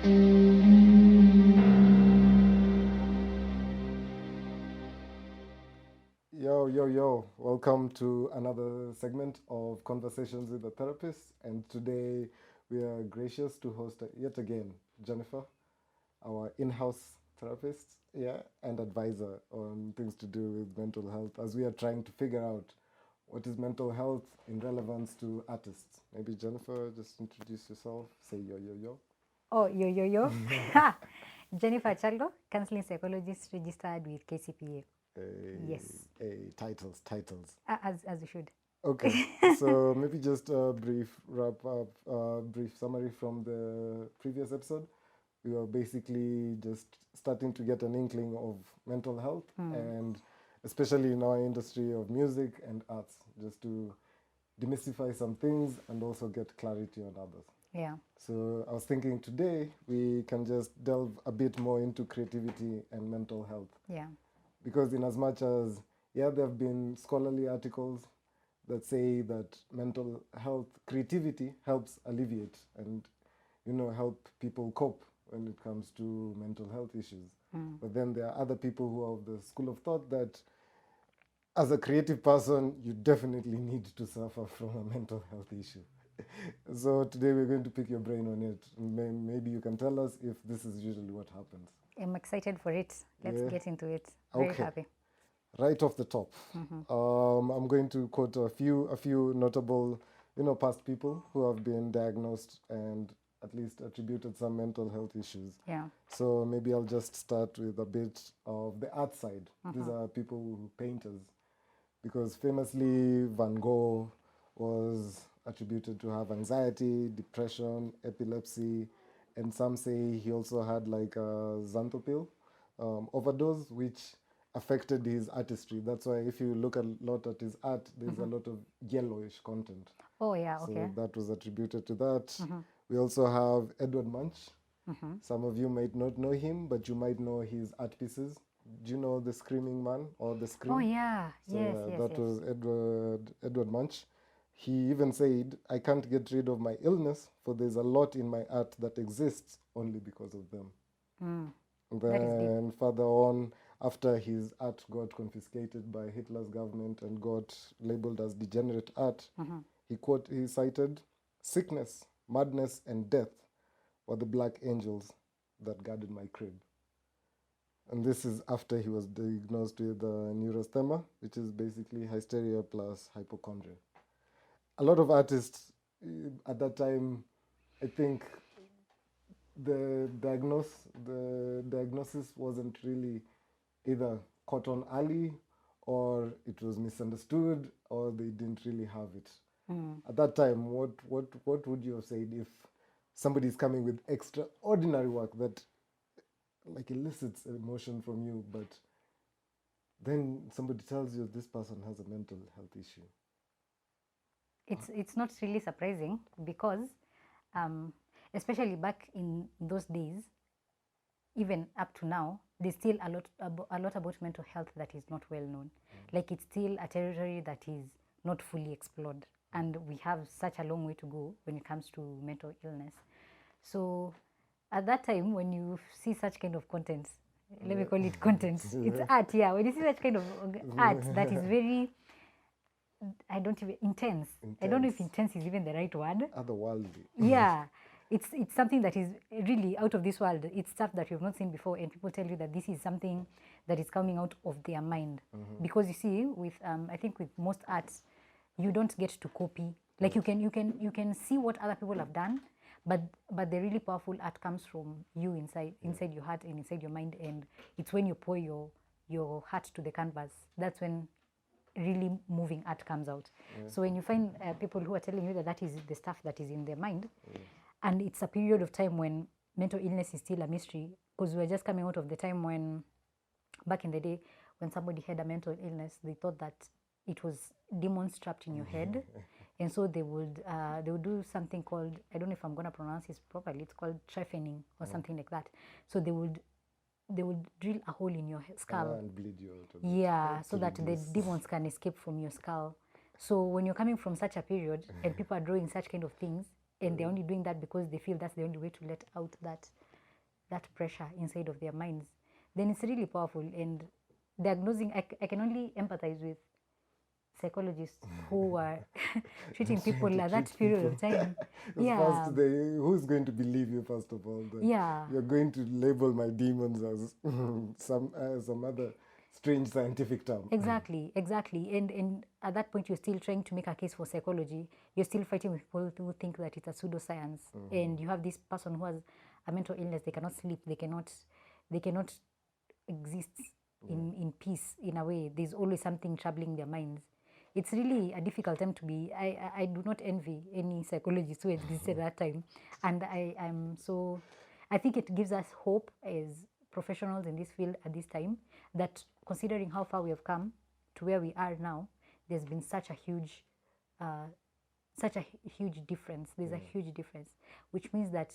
Yo, yo, yo. Welcome to another segment of Conversations with a Therapist. And today we are gracious to host yet again Jennifer, our in-house therapist, and advisor on things to do with mental health as we are trying to figure out what is mental health in relevance to artists. Maybe Jennifer, just introduce yourself, say yo, yo, yo. Oh, yo. Jennifer Kyalo, counseling psychologist registered with KCPA. Yes. Titles. As you should. Okay, so maybe just a brief wrap up, brief summary from the previous episode. We were basically just starting to get an inkling of mental health, and especially in our industry of music and arts, just to demystify some things and also get clarity on others. Yeah. So I was thinking today we can just delve a bit more into creativity and mental health. Yeah. Because in as much as, there have been scholarly articles that say that mental health, creativity helps alleviate and, help people cope when it comes to mental health issues. But then there are other people who are of the school of thought that as a creative person, you definitely need to suffer from a mental health issue. So today we're going to pick your brain on it. Maybe you can tell us if this is usually what happens. I'm excited for it. Let's get into it. Okay. Very happy. Right off the top, I'm going to quote a few notable, past people who have been diagnosed and at least attributed some mental health issues. Yeah. So maybe I'll just start with a bit of the art side. These are people, painters, because famously Van Gogh was attributed to have anxiety, depression, epilepsy, and some say he also had like a xanthopil overdose, which affected his artistry. That's why if you look a lot at his art, there's a lot of yellowish content. Oh, yeah, okay. So that was attributed to that. We also have Edward Munch. Some of you might not know him, but you might know his art pieces. Do you know The Screaming Man or The Scream? Oh, yeah. So yes. that was Edward Munch. He even said, I can't get rid of my illness, for there's a lot in my art that exists only because of them. And then further on, after his art got confiscated by Hitler's government and got labeled as degenerate art, he cited, sickness, madness, and death were the black angels that guarded my crib. And this is after he was diagnosed with neurasthenia, which is basically hysteria plus hypochondria. A lot of artists at that time, I think the diagnosis wasn't really either caught on early, or it was misunderstood, or they didn't really have it. At that time, what would you have said if somebody's coming with extraordinary work that like elicits emotion from you, but then somebody tells you this person has a mental health issue? It's not really surprising because, especially back in those days, even up to now, there's still a lot about mental health that is not well known. Like it's still a territory that is not fully explored, and we have such a long way to go when it comes to mental illness. So at that time, when you see such kind of content, let me call it content, it's art, yeah. When you see such kind of art that is very, I don't even, intense. I don't know if intense is even the right word. Otherworldly. Yeah. It's something that is really out of this world. It's stuff that you've not seen before, and people tell you that this is something that is coming out of their mind. Because you see, with I think with most arts, you don't get to copy. Like you can see what other people have done, but the really powerful art comes from you inside your heart and inside your mind, and it's when you pour your heart to the canvas, that's when really moving art comes out. So when you find people who are telling you that is the stuff that is in their mind, and it's a period of time when mental illness is still a mystery, because we're just coming out of the time when, back in the day, when somebody had a mental illness, they thought that it was demons trapped in your head, and so they would do something called, I don't know if I'm going to pronounce this properly, it's called trephining or something like that. So they would drill a hole in your skull and bleed you out. Yeah, so that the demons can escape from your skull. So when you're coming from such a period and people are drawing such kind of things, and they're only doing that because they feel that's the only way to let out that that pressure inside of their minds, then it's really powerful. And diagnosing, I can only empathize with psychologists who are treating people at that period of time. Because first, who's going to believe you, first of all? That you're going to label my demons as some other strange scientific term. Exactly. And at that point, you're still trying to make a case for psychology. You're still fighting with people who think that it's a pseudoscience. And you have this person who has a mental illness. They cannot sleep. They cannot exist in peace, in a way. There's always something troubling their minds. It's really a difficult time to be. I do not envy any psychologist who existed at that time. And I think it gives us hope as professionals in this field at this time, that considering how far we have come to where we are now, there's been such a huge difference. There's a huge difference, which means that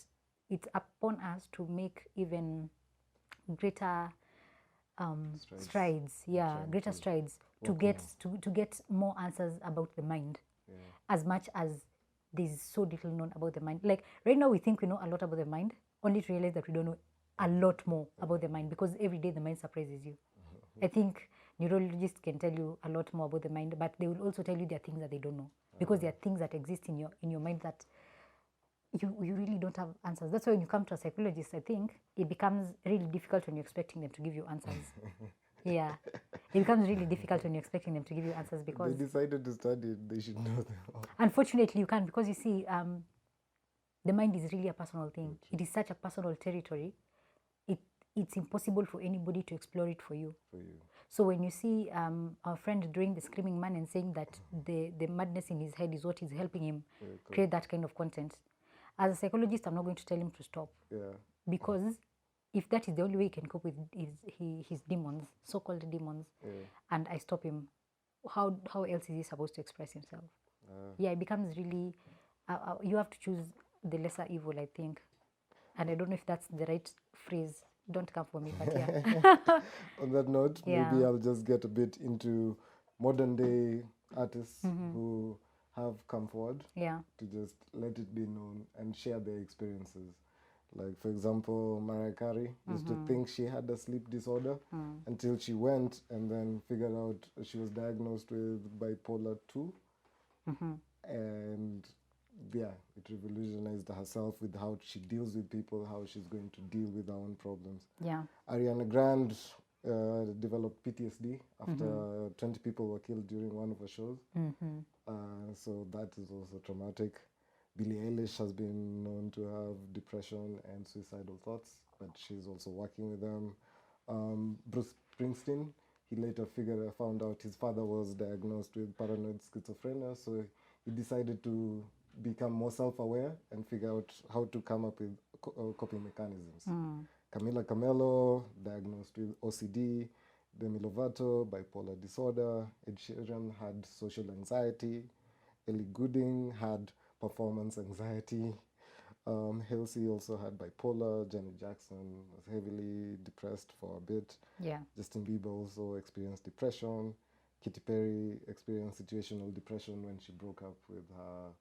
it's upon us to make even greater strides to get more answers about the mind, as much as there's so little known about the mind. Like right now we think we know a lot about the mind, only to realize that we don't know a lot more about the mind, because every day the mind surprises you. I think neurologists can tell you a lot more about the mind, but they will also tell you there are things that they don't know, because there are things that exist in your mind that you really don't have answers. That's why when you come to a psychologist, I think it becomes really difficult when you're expecting them to give you answers. Yeah, it becomes really difficult when you're expecting them to give you answers, because they decided to study it, they should know them. Unfortunately, you can't, because you see, the mind is really a personal thing. It is such a personal territory. It's impossible for anybody to explore it for you. So when you see our friend doing the screaming man and saying that the madness in his head is what is helping him create that kind of content, as a psychologist, I'm not going to tell him to stop. Because if that is the only way he can cope with his demons, so-called demons, and I stop him, how else is he supposed to express himself? It becomes really, you have to choose the lesser evil, I think. And I don't know if that's the right phrase. Don't come for me, but yeah. On that note, maybe I'll just get a bit into modern day artists who have come forward to just let it be known and share their experiences. Like, for example, Mariah Carey used to think she had a sleep disorder until she went and then figured out she was diagnosed with bipolar 2. And it revolutionized herself with how she deals with people, how she's going to deal with her own problems. Ariana Grande developed PTSD after 20 people were killed during one of her shows. So that is also traumatic. Billie Eilish has been known to have depression and suicidal thoughts, but she's also working with them. Bruce Springsteen, he later found out his father was diagnosed with paranoid schizophrenia, so he decided to become more self-aware and figure out how to come up with coping mechanisms. Camila Cabello, diagnosed with OCD. Demi Lovato, bipolar disorder. Ed Sheeran had social anxiety. Ellie Goulding had performance anxiety. Halsey also had bipolar. Janet Jackson was heavily depressed for a bit. Justin Bieber also experienced depression. Katy Perry experienced situational depression when she broke up with her,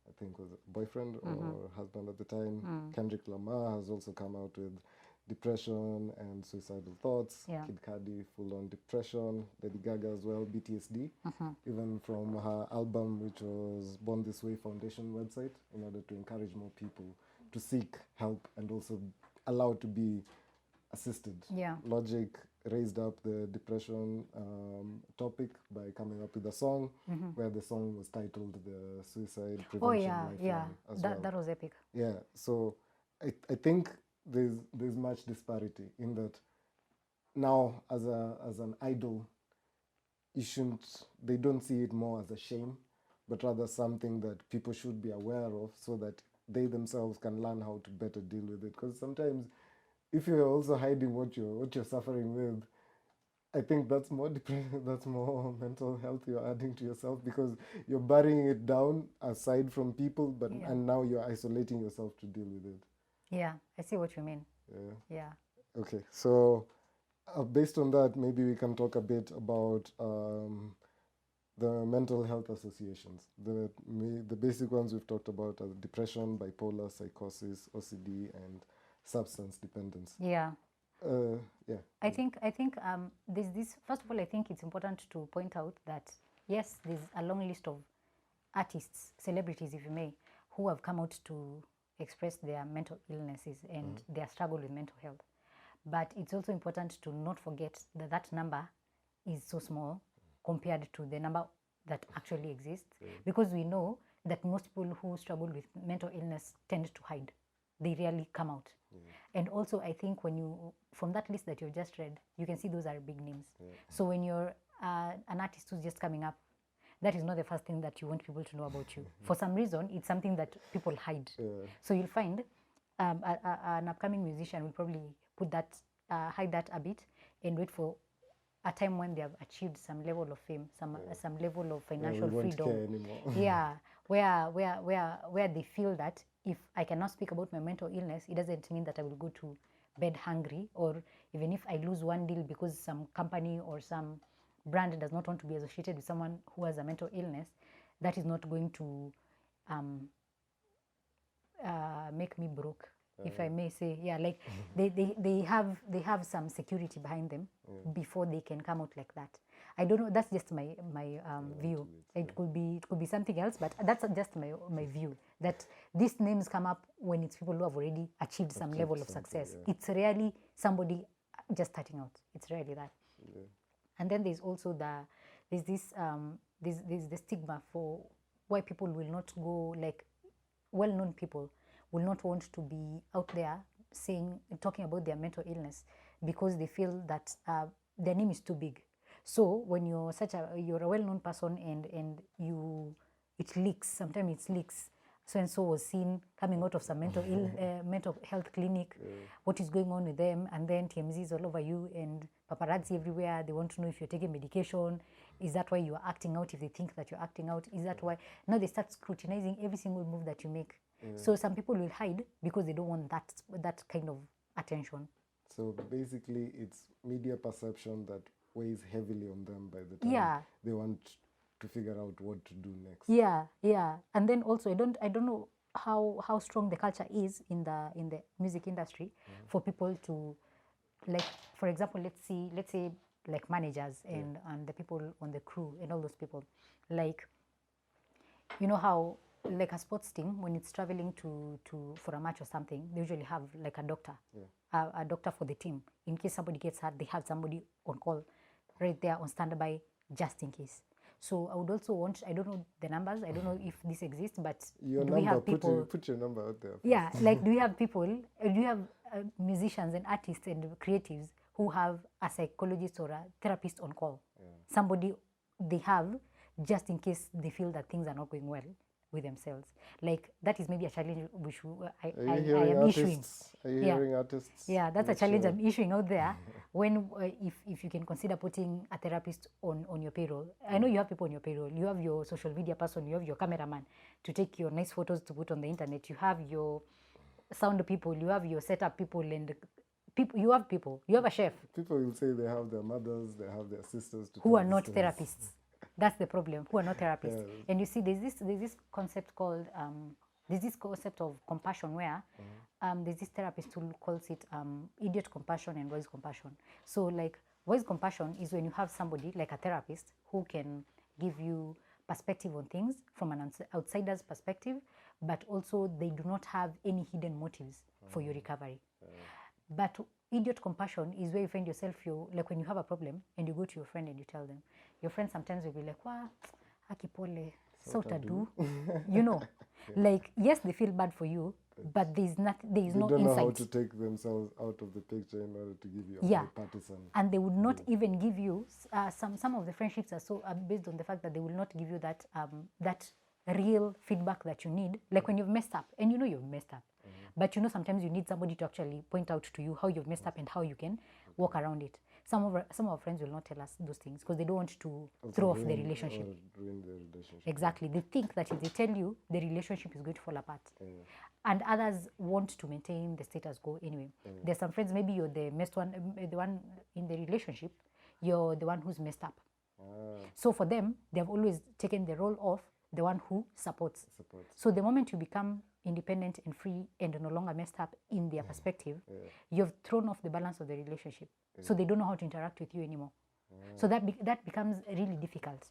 I think was a boyfriend or husband at the time. Kendrick Lamar has also come out with depression and suicidal thoughts. Kid Cudi, full-on depression. Lady Gaga as well, PTSD. Even from her album, which was Born This Way Foundation website, in order to encourage more people to seek help and also allow to be assisted. Logic raised up the depression topic by coming up with a song where the song was titled the Suicide Prevention Lifeline as well. That was epic. So I think there's much disparity in that now as an idol, they don't see it more as a shame, but rather something that people should be aware of so that they themselves can learn how to better deal with it. Because sometimes if you're also hiding what you're suffering with, I think that's more depression, that's more mental health you're adding to yourself, because you're burying it down aside from people, and now you're isolating yourself to deal with it. I see what you mean. Okay, so based on that, maybe we can talk a bit about the mental health associations. The basic ones we've talked about are depression, bipolar, psychosis, OCD, and substance dependence. Yeah. Yeah. I think there's this. First of all, I think it's important to point out that yes, there's a long list of artists, celebrities, if you may, who have come out to express their mental illnesses and their struggle with mental health. But it's also important to not forget that that number is so small compared to the number that actually exists, because we know that most people who struggle with mental illness tend to hide. They rarely come out. And also, I think when you, from that list that you just read, you can see those are big names. So when you're an artist who's just coming up, that is not the first thing that you want people to know about you. For some reason, it's something that people hide. So you'll find an upcoming musician will probably put that, hide that a bit, and wait for a time when they have achieved some level of fame, some level of financial we freedom. won't care anymore. Yeah, where they feel that if I cannot speak about my mental illness, it doesn't mean that I will go to bed hungry, or even if I lose one deal because some company or some brand does not want to be associated with someone who has a mental illness, that is not going to make me broke, if I may say. Yeah, like they have some security behind them before they can come out like that. I don't know. That's just my view. It could be something else, but that's just my view. That these names come up when it's people who have already achieved some level of success. It's rarely somebody just starting out. It's rarely that. And then there's also there's the stigma for why people will not go, like well-known people will not want to be out there talking about their mental illness, because they feel that their name is too big. So when you're a well-known person and it leaks, sometimes it leaks, so and so was seen coming out of some mental health clinic, what is going on with them, and then TMZ is all over you and paparazzi everywhere. They want to know if you're taking medication. Is that why you're acting out? If they think that you're acting out, is that why? Now they start scrutinizing every single move that you make. So some people will hide because they don't want that kind of attention. So basically, it's media perception that weighs heavily on them by the time they want to figure out what to do next. Yeah. And then also, I don't know how strong the culture is in the music industry for people to, like, for example, let's say like managers and the people on the crew and all those people, like, you know how like a sports team, when it's traveling to for a match or something, they usually have like a doctor, a doctor for the team. In case somebody gets hurt, they have somebody on call right there on standby just in case. So I would also want, I don't know the numbers, I don't know if this exists, but Your do number, we have people? put your number out there. First. Yeah, like do we have people, do you have musicians and artists and creatives who have a psychologist or a therapist on call? Somebody they have just in case they feel that things are not going well with themselves. Like that is maybe a challenge which I am issuing. Are you hearing artists? Yeah, that's a challenge I'm issuing out there. When if you can consider putting a therapist on your payroll. I know you have people on your payroll. You have your social media person. You have your cameraman to take your nice photos to put on the internet. You have your sound people. You have your setup people and people. You have people. You have a chef. People will say they have their mothers, they have their sisters who are not therapists. That's the problem. Who are not therapists. And you see, there's this concept called there's this concept of compassion where there's this therapist who calls it idiot compassion and wise compassion. So like wise compassion is when you have somebody like a therapist who can give you perspective on things from an outsider's perspective, but also they do not have any hidden motives for your recovery. But idiot compassion is where you find yourself, like when you have a problem and you go to your friend and you tell them. Your friend sometimes will be like, "Wah, akipole, so do," you know, like yes, they feel bad for you, but there is no insight. They don't know how to take themselves out of the picture in order to give you a partisan. And they would not even give you some of the friendships are based on the fact that they will not give you that that real feedback that you need, like when you've messed up and you know you've messed up. But you know, sometimes you need somebody to actually point out to you how you've messed up and how you can walk around it. Some of our friends will not tell us those things because they don't want to throw off the relationship. Ruin the relationship. Exactly. They think that if they tell you, the relationship is going to fall apart. And others want to maintain the status quo anyway. There's some friends, maybe you're the messed one, the one in the relationship, you're the one who's messed up. So for them, they've always taken the role of the one who supports. So the moment you become independent and free and no longer messed up in their perspective, you've thrown off the balance of the relationship. So they don't know how to interact with you anymore. So that becomes really difficult.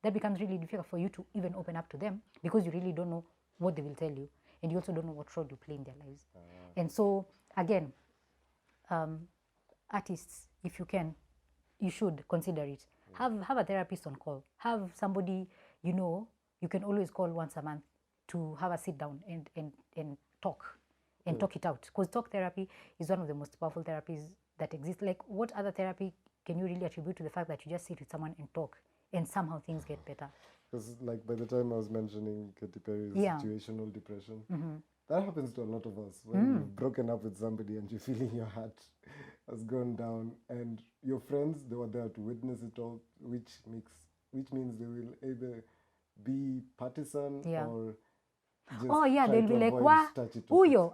That becomes really difficult for you to even open up to them, because you really don't know what they will tell you, and you also don't know what role you play in their lives. And so again, artists, if you can, you should consider it. Have a therapist on call. Have somebody you can always call once a month to have a sit down and talk and talk it out. Because talk therapy is one of the most powerful therapies that exist. Like, what other therapy can you really attribute to the fact that you just sit with someone and talk and somehow things get better? Because like by the time I was mentioning Katy Perry's situational depression, that happens to a lot of us. When you've broken up with somebody and you're feeling your heart has gone down, and your friends, they were there to witness it all, which means they will either be partisan or just they'll be like, wa huyo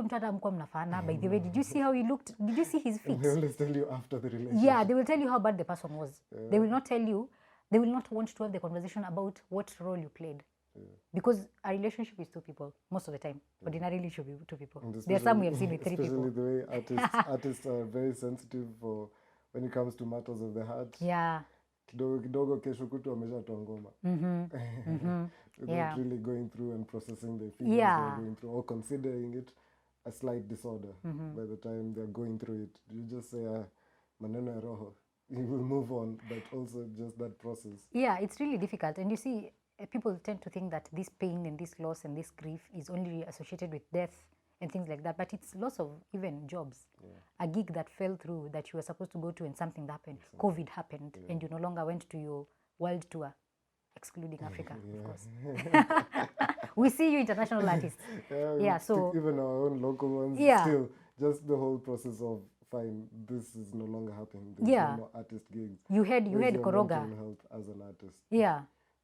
mtu hata mkuwa mnafana. By the way, did you see how he looked? Did you see his feet? And they always tell you after the relationship. Yeah, they will tell you how bad the person was. They will not tell you, they will not want to have the conversation about what role you played. Because a relationship is two people most of the time. Ordinarily it should be two people. There are some we have seen with three people. Especially the way artists are very sensitive for when it comes to matters of the heart. Yeah. Kidogo kesho kutu wameshatoa ngoma. Without really going through and processing their feelings they're going through, or considering it a slight disorder. By the time they're going through it, you just say maneno ya roho, you will move on, but also just that process. Yeah, it's really difficult. And you see, people tend to think that this pain and this loss and this grief is only associated with death and things like that, but it's loss of even jobs. A gig that fell through that you were supposed to go to and something happened. COVID happened and you no longer went to your world tour, excluding Africa, of course. We see you international artists. So even our own local ones, still just the whole process of fine, this is no longer happening. There's no more artist gigs. You had Koroga. Mental health as an artist.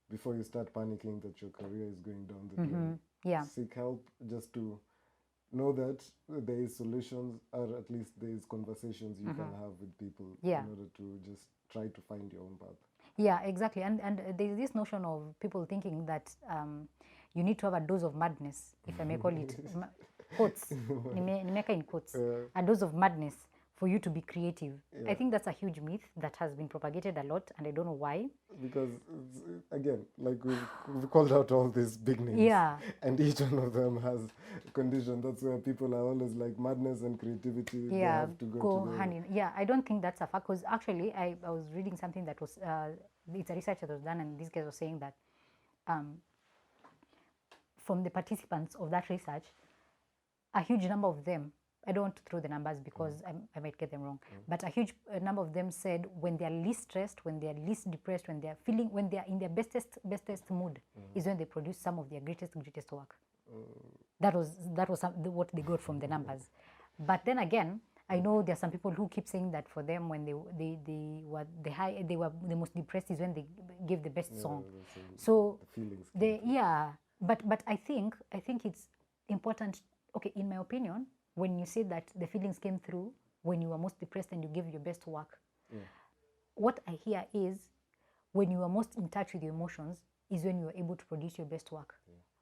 Before you start panicking that your career is going down the drain. Seek help, just to know that there is solutions, or at least there is conversations you can have with people in order to just try to find your own path. Yeah, exactly. And there's this notion of people thinking that you need to have a dose of madness, if I may call it, quotes, nimeka in quotes, a dose of madness for you to be creative. I think that's a huge myth that has been propagated a lot, and I don't know why. Because, again, like we've called out all these big names, and each one of them has a condition. That's where people are always like madness and creativity. They have to go together. Hand in. Yeah, I don't think that's a fact, because actually I was reading something that was, it's a research that was done, and these guys were saying that from the participants of that research, a huge number of them, I don't want to throw the numbers because I might get them wrong, but a huge number of them said when they're least stressed, when they're least depressed, when they're in their bestest mood, is when they produce some of their greatest work. That was what they got from the numbers. But then again, I know there are some people who keep saying that for them, when they were the most depressed is when they give the best song. So the feelings. But I think it's important. Okay, in my opinion, when you say that the feelings came through when you were most depressed and you gave your best work, what I hear is when you are most in touch with your emotions is when you are able to produce your best work.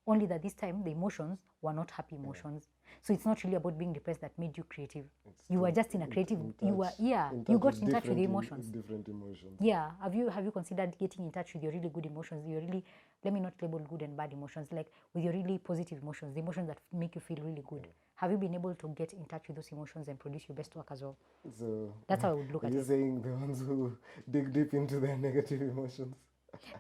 Only that this time the emotions were not happy emotions. So it's not really about being depressed that made you creative. You were just in a creative. You got in touch with your emotions. Different emotions. Yeah. Have you considered getting in touch with your really good emotions? Your really, let me not label good and bad emotions, like with your really positive emotions, the emotions that make you feel really good. Have you been able to get in touch with those emotions and produce your best work as well? So that's how I would look at it. You're saying the ones who dig deep into their negative emotions,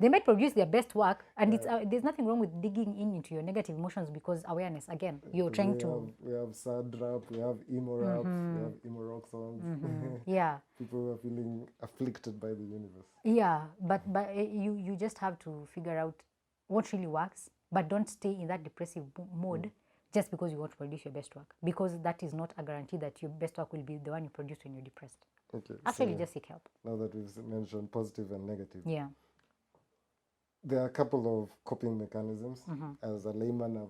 they might produce their best work, and it's there's nothing wrong with digging into your negative emotions, because awareness, again, you're trying to. We have sad rap, we have emo rap, we have emo rock songs. People are feeling afflicted by the universe. Yeah, but you just have to figure out what really works, but don't stay in that depressive mode just because you want to produce your best work, because that is not a guarantee that your best work will be the one you produce when you're depressed. Okay. Actually, just seek help. Now that we've mentioned positive and negative. Yeah. There are a couple of coping mechanisms. As a layman,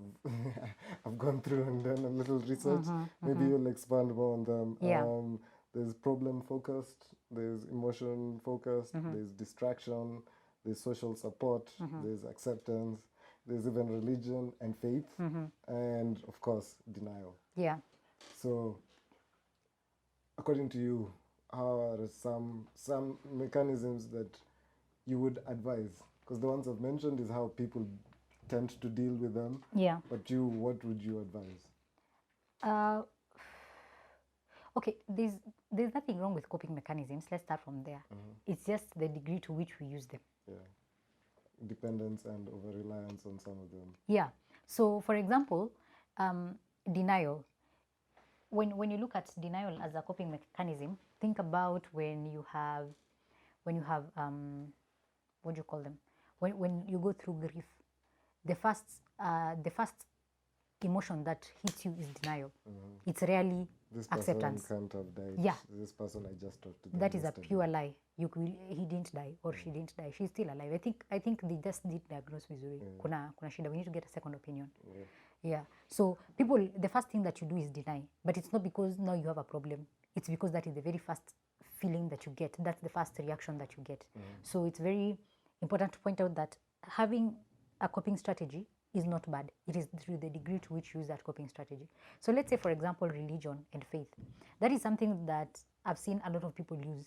I've gone through and done a little research. Maybe you'll expand more on them. Yeah. There's problem focused, there's emotion focused, there's distraction, there's social support, there's acceptance, there's even religion and faith, and of course, denial. Yeah. So, according to you, how are some mechanisms that you would advise? Because the ones I've mentioned is how people tend to deal with them. Yeah. But you, what would you advise? Okay, there's nothing wrong with coping mechanisms. Let's start from there. It's just the degree to which we use them. Yeah. Dependence and over-reliance on some of them. Yeah. So, for example, denial. When you look at denial as a coping mechanism, think about when you have what do you call them? When you go through grief, the first emotion that hits you is denial. It's rarely This acceptance. person can't have died. Yeah. This person I just talked to. That is a pure lie. He didn't die or she didn't die. She's still alive. I think they just did diagnose vizuri. Kuna shida. We need to get a second opinion. Yeah. So people, the first thing that you do is deny, but it's not because now you have a problem. It's because that is the very first feeling that you get. That's the first reaction that you get. So it's very important to point out that having a coping strategy is not bad. It is through the degree to which you use that coping strategy. So let's say, for example, religion and faith. That is something that I've seen a lot of people use,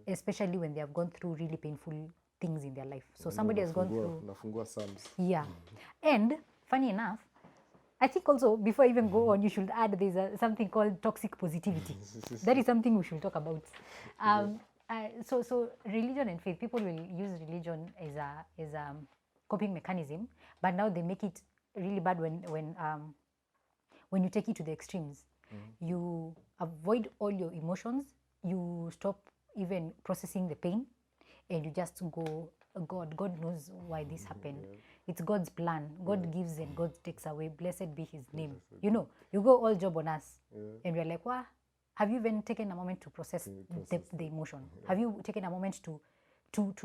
especially when they have gone through really painful things in their life. So somebody has gone through... Nafungua Psalms. Yeah. And funny enough, I think also, before I even go on, you should add there's something called toxic positivity. That is something we should talk about. So religion and faith, people will use religion as a coping mechanism, but now they make it really bad when you take it to the extremes. You avoid all your emotions, you stop even processing the pain, and you just go, God knows why this happened. It's God's plan. God gives and God takes away. Blessed be his name. You know, you go all job on us. And we're like, what? Have you even taken a moment to process the emotion? Have you taken a moment to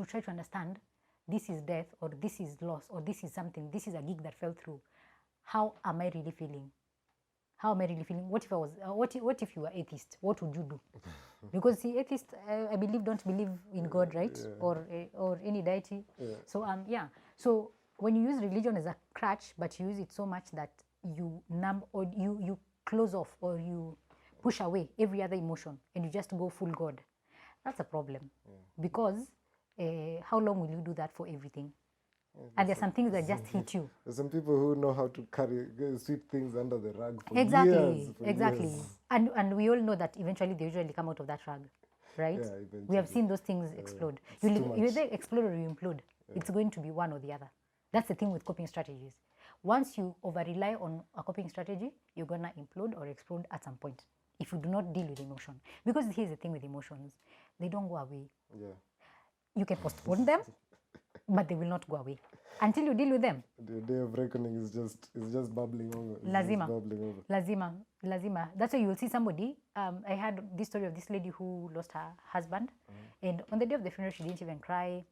try to understand this is death, or this is loss, or this is something, this is a gig that fell through. How am I really feeling? How am I really feeling? What if I was, what if you were atheist? What would you do? Because see, atheists, I believe, don't believe in God, right? Or any deity. So So when you use religion as a crutch, but you use it so much that you numb or you close off or you push away every other emotion and you just go full God, that's a problem. Because how long will you do that for everything? And there's some things that just hit you. There's some people who know how to sweep things under the rug for years. Exactly. Years. And we all know that eventually they usually come out of that rug, right? Yeah, we have seen those things explode. You either explode or you implode. It's going to be one or the other. That's the thing with coping strategies. Once you over-rely on a coping strategy, you're going to implode or explode at some point if you do not deal with emotion. Because here's the thing with emotions. They don't go away. Yeah. You can postpone them, but they will not go away until you deal with them. The day of reckoning is just bubbling over. Lazima. That's why you will see somebody. I had this story of this lady who lost her husband, and on the day of the funeral, she didn't even cry.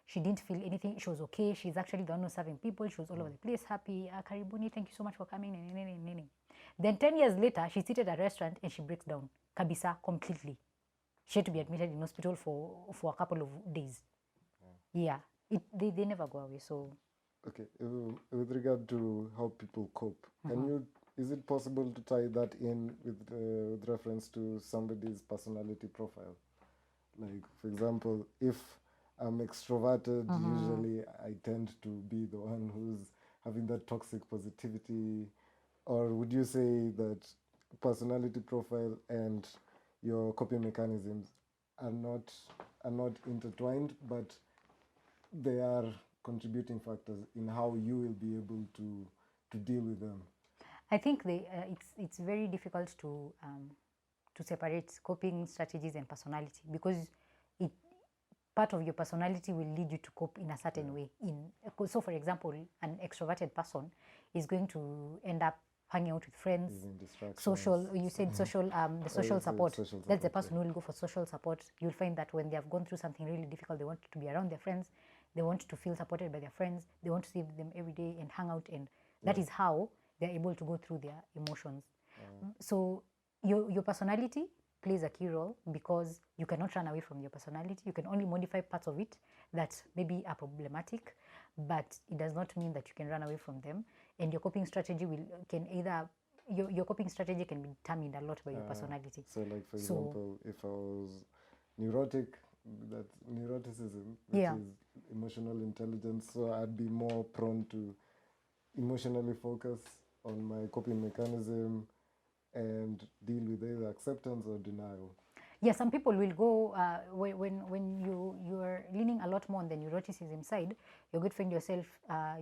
She didn't feel anything. She was okay. She's actually the one who's serving people. She was all over the place, happy. Karibuni, thank you so much for coming. Then 10 years later, she's seated at a restaurant and she breaks down. Kabisa, completely. She had to be admitted in hospital for a couple of days. They never go away. So, okay, with regard to how people cope, is it possible to tie that in with reference to somebody's personality profile? Like, for example, if I'm extroverted, usually I tend to be the one who's having that toxic positivity. Or would you say that personality profile and your coping mechanisms are not intertwined, but they are contributing factors in how you will be able to deal with them? I think it's very difficult to separate coping strategies and personality, because part of your personality will lead you to cope in a certain way. So, for example, an extroverted person is going to end up hanging out with friends, social. You said social, the social support. That's the person who will go for social support. You'll find that when they have gone through something really difficult, they want to be around their friends. They want to feel supported by their friends. They want to see them every day and hang out, and that is how they're able to go through their emotions. So your personality plays a key role because you cannot run away from your personality. You can only modify parts of it that maybe are problematic, but it does not mean that you can run away from them. And your coping strategy can either your coping strategy can be determined a lot by your personality. So, like for example, if I was neurotic, that's neuroticism, which Yeah. is emotional intelligence. So I'd be more prone to emotionally focus on my coping mechanism and deal with either acceptance or denial. Yeah, some people will go when you are leaning a lot more on the neuroticism side. You could find yourself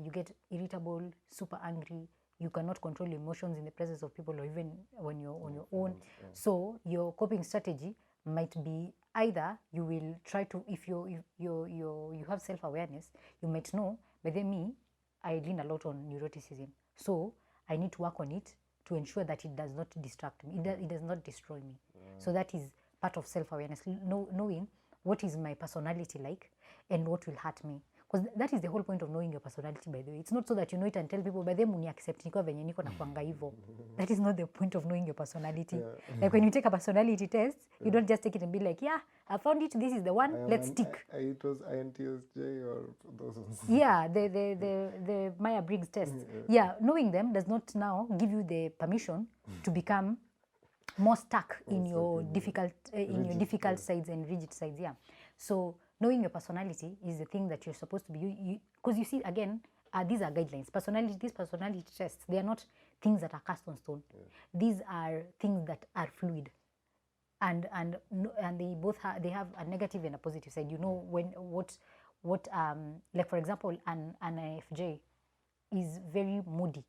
you get irritable, super angry. You cannot control your emotions in the presence of people or even when you're on your own. So your coping strategy might be either you will try to, if you have self-awareness, you might know, but then me, I lean a lot on neuroticism. So I need to work on it to ensure that it does not distract me. It does not destroy me. So that is part of self-awareness, knowing what is my personality like and what will hurt me. Because that is the whole point of knowing your personality, by the way. It's not so that you know it and tell people, by the way, muni accept niko venye niko na kuanga hivo. That is not the point of knowing your personality. Like when you take a personality test, you don't just take it and be like, yeah, I found it, this is the one, let's stick. It was INTSJ or those ones. Yeah, the Myers-Briggs test. Yeah, knowing them does not now give you the permission to become more stuck in your difficult sides and rigid sides. Yeah. So knowing your personality is the thing that you're supposed to be, because you see, again, these are guidelines. These personality tests, they are not things that are cast on stone. These are things that are fluid, and they both they have a negative and a positive side. You know when what like for example, an INFJ is very moody.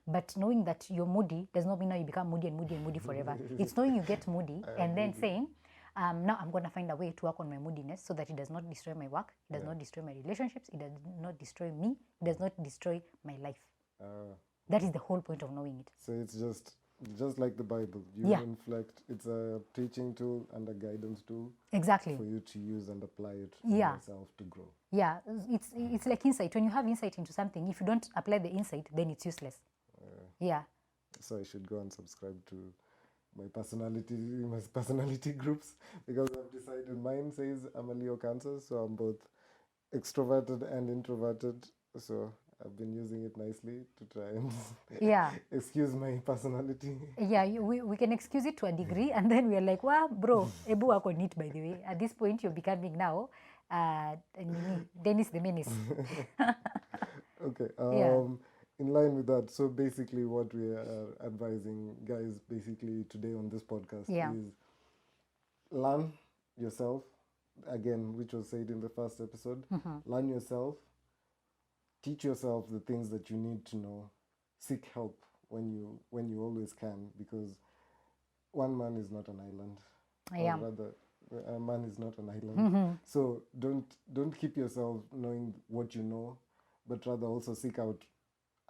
But knowing that you're moody does not mean now you become moody and moody and moody forever. It's knowing you get moody and then saying, now I'm going to find a way to work on my moodiness so that it does not destroy my work, it does not destroy my relationships, it does not destroy me, it does not destroy my life. That is the whole point of knowing it. So it's just like the Bible. You inflect. It's a teaching tool and a guidance tool. Exactly. For you to use and apply it in yourself to grow. Yeah, it's like insight. When you have insight into something, if you don't apply the insight, then it's useless. Yeah. So I should go and subscribe to my personality groups, because I've decided mine says I'm a Leo Cancer, so I'm both extroverted and introverted. So I've been using it nicely to try and excuse my personality. Yeah, we can excuse it to a degree, and then we're like, wow, bro, ebu wako neat, by the way. At this point, you're becoming now Dennis the Menace. Okay. In line with that, so basically what we are advising guys basically today on this podcast is learn yourself, again, which was said in the first episode. Learn yourself, teach yourself the things that you need to know, seek help when you always can, because one man is not an island. Or rather, a man is not an island. So don't keep yourself knowing what you know, but rather also seek out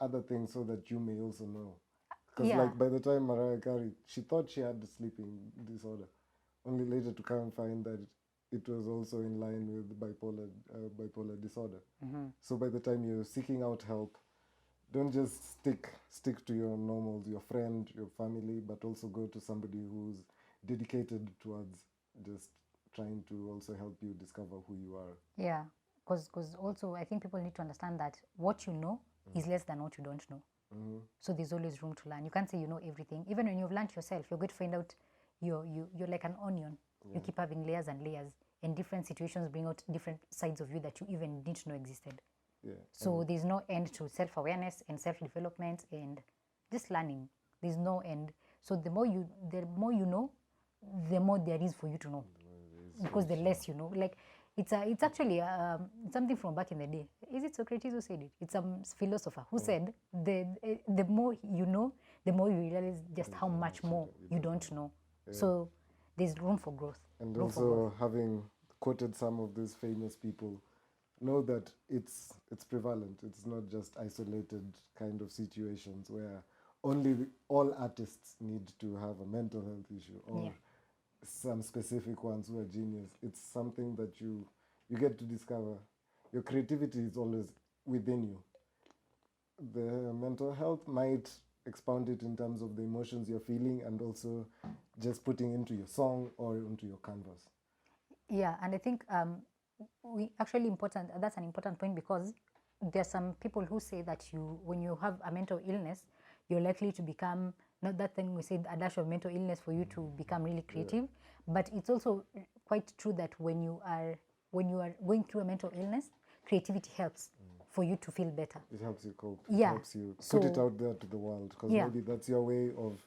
other things so that you may also know. Because like by the time Mariah Carey, she thought she had a sleeping disorder, only later to come and find that it was also in line with bipolar disorder. So by the time you're seeking out help, don't just stick to your normals, your friend, your family, but also go to somebody who's dedicated towards just trying to also help you discover who you are. Yeah, because also I think people need to understand that what you know is less than what you don't know. So there's always room to learn. You can't say you know everything. Even when you've learned yourself, you're going to find out you're like an onion. You keep having layers and layers, and different situations bring out different sides of you that you even didn't know existed. So there's no end to self-awareness and self-development and just learning. There's no end. So the more you know, the more there is for you to know, because the less you know. Like it's actually something from back in the day. Is it Socrates who said it? It's some philosopher who said the more you know, the more you realize just how much more you don't know. So there's room for growth. And also, having quoted some of these famous people, know that it's prevalent. It's not just isolated kind of situations where all artists need to have a mental health issue or some specific ones who are genius. It's something that you get to discover. Your creativity is always within you. The mental health might expound it in terms of the emotions you're feeling and also just putting into your song or into your canvas. Yeah, and I think we actually important. That's an important point, because there are some people who say that when you have a mental illness, you're likely to become, not that thing we said, a dash of mental illness for you to become really creative. But it's also quite true that when you are going through a mental illness, creativity helps for you to feel better. It helps you cope. Yeah. It helps you put it out there to the world, because maybe that's your way of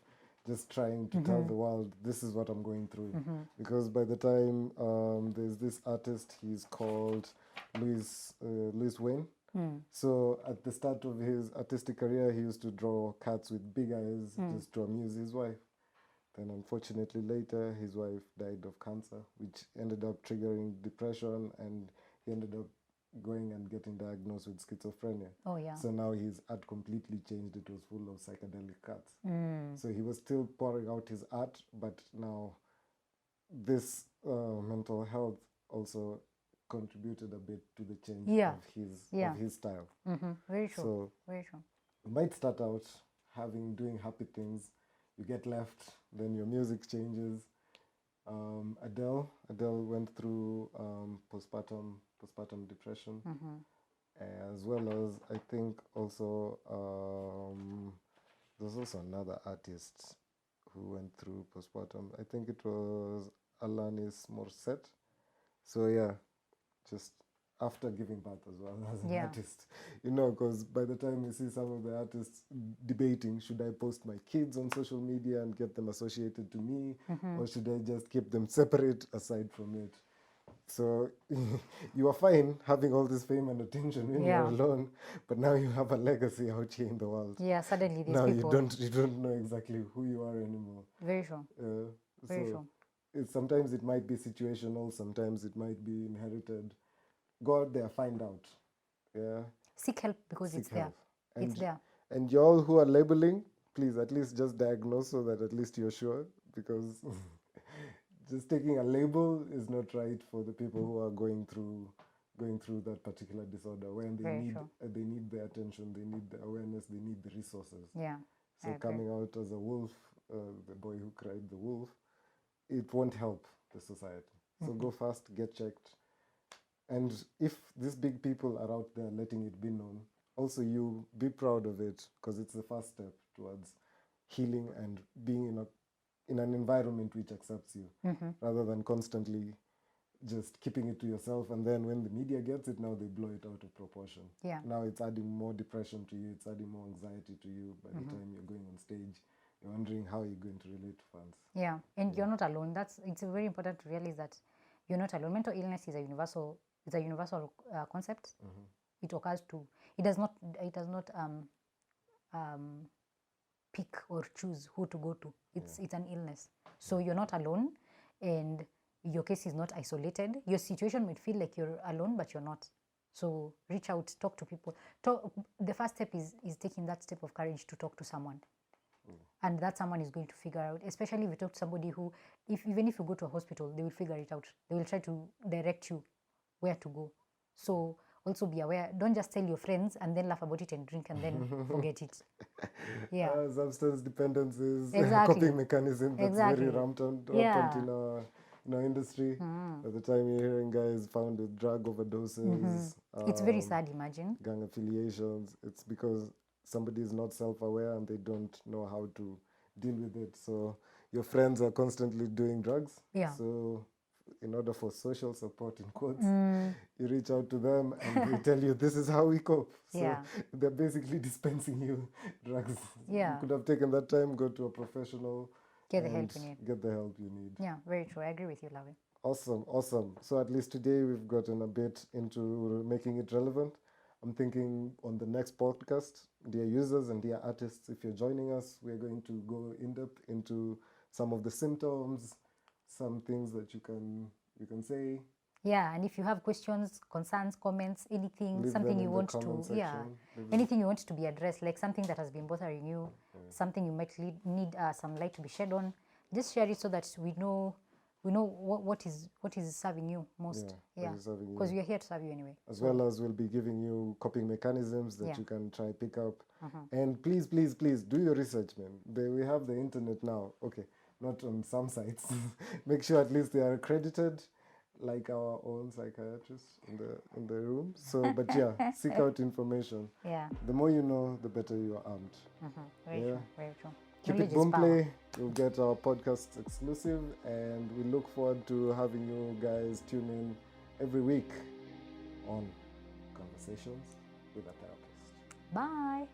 just trying to tell the world, this is what I'm going through. Because by the time there's this artist, he's called Louis Wayne. So at the start of his artistic career, he used to draw cats with big eyes just to amuse his wife. Then unfortunately later, his wife died of cancer, which ended up triggering depression, and he ended up going and getting diagnosed with schizophrenia. Oh yeah. So now his art completely changed. It was full of psychedelic cats. So he was still pouring out his art, but now this mental health also contributed a bit to the change of his style. Very true. So very true. you might start out doing happy things, you get left, then your music changes. Adele went through postpartum depression, as well as I think also there's also another artist who went through postpartum. I think it was Alanis Morissette. So yeah, just after giving birth as well as an artist, because by the time you see some of the artists debating, should I post my kids on social media and get them associated to me, or should I just keep them separate aside from it? So you are fine having all this fame and attention when you're alone, but now you have a legacy out here in the world. Yeah, suddenly these now people. you don't know exactly who you are anymore. Very true. Very true. Sometimes it might be situational, sometimes it might be inherited. Go out there, find out. Yeah. Seek help, because it's there. It's there. And y'all who are labeling, please at least just diagnose so that at least you're sure, because just taking a label is not right for the people who are going through that particular disorder, when they need the attention, they need the awareness, they need the resources. Yeah. So coming out as a wolf, the boy who cried the wolf, it won't help the society. So go fast, get checked. And if these big people are out there letting it be known, also you be proud of it, because it's the first step towards healing and being in an environment which accepts you, rather than constantly just keeping it to yourself. And then when the media gets it, now they blow it out of proportion. Yeah. Now it's adding more depression to you, it's adding more anxiety to you. By the time you're going on stage, you're wondering how you're going to relate to fans. Yeah, and you're not alone. It's very important to realize that you're not alone. Mental illness is a universal concept. It occurs to. It does not pick or choose who to go to. It's an illness. So you're not alone, and your case is not isolated. Your situation might feel like you're alone, but you're not. So reach out, talk to people. The first step is taking that step of courage to talk to someone. And that someone is going to figure out, especially if you talk to somebody who, even if you go to a hospital, they will figure it out. They will try to direct you where to go. So also be aware. Don't just tell your friends and then laugh about it and drink and then forget it. Yeah. Substance dependence is Exactly. coping mechanism that's very rampant in our industry. By the time you're hearing guys found with drug overdoses, it's very sad, imagine. Gang affiliations, it's because somebody is not self-aware and they don't know how to deal with it. So your friends are constantly doing drugs. Yeah. So in order for social support, in quotes, you reach out to them and they tell you, this is how we cope. So they're basically dispensing you drugs. Yeah. You could have taken that time, go to a professional. Get the help you need. Get the help you need. Yeah, very true. I agree with you, Lavi. Awesome. So at least today we've gotten a bit into making it relevant. I'm thinking on the next podcast, dear users and dear artists, if you're joining us, we're going to go in depth into some of the symptoms, some things that you can say. Yeah, and if you have questions, concerns, comments, anything, Leave something them you in the want to, comment section. anything you want to be addressed, like something that has been bothering you, something you might need some light to be shed on, just share it so that we know we know what is serving you most. what is serving you. Because we are here to serve you anyway. As well as we'll be giving you coping mechanisms that you can try pick up. And please, please, please do your research, man. We have the internet now. Okay, not on some sites. Make sure at least they are accredited, like our own psychiatrist in the room. So, but yeah, seek out information. Yeah. The more you know, the better you are armed. Very true. Very true. Keep it Boomplay. You'll get our podcast exclusive, and we look forward to having you guys tune in every week on Conversations with a Therapist. Bye.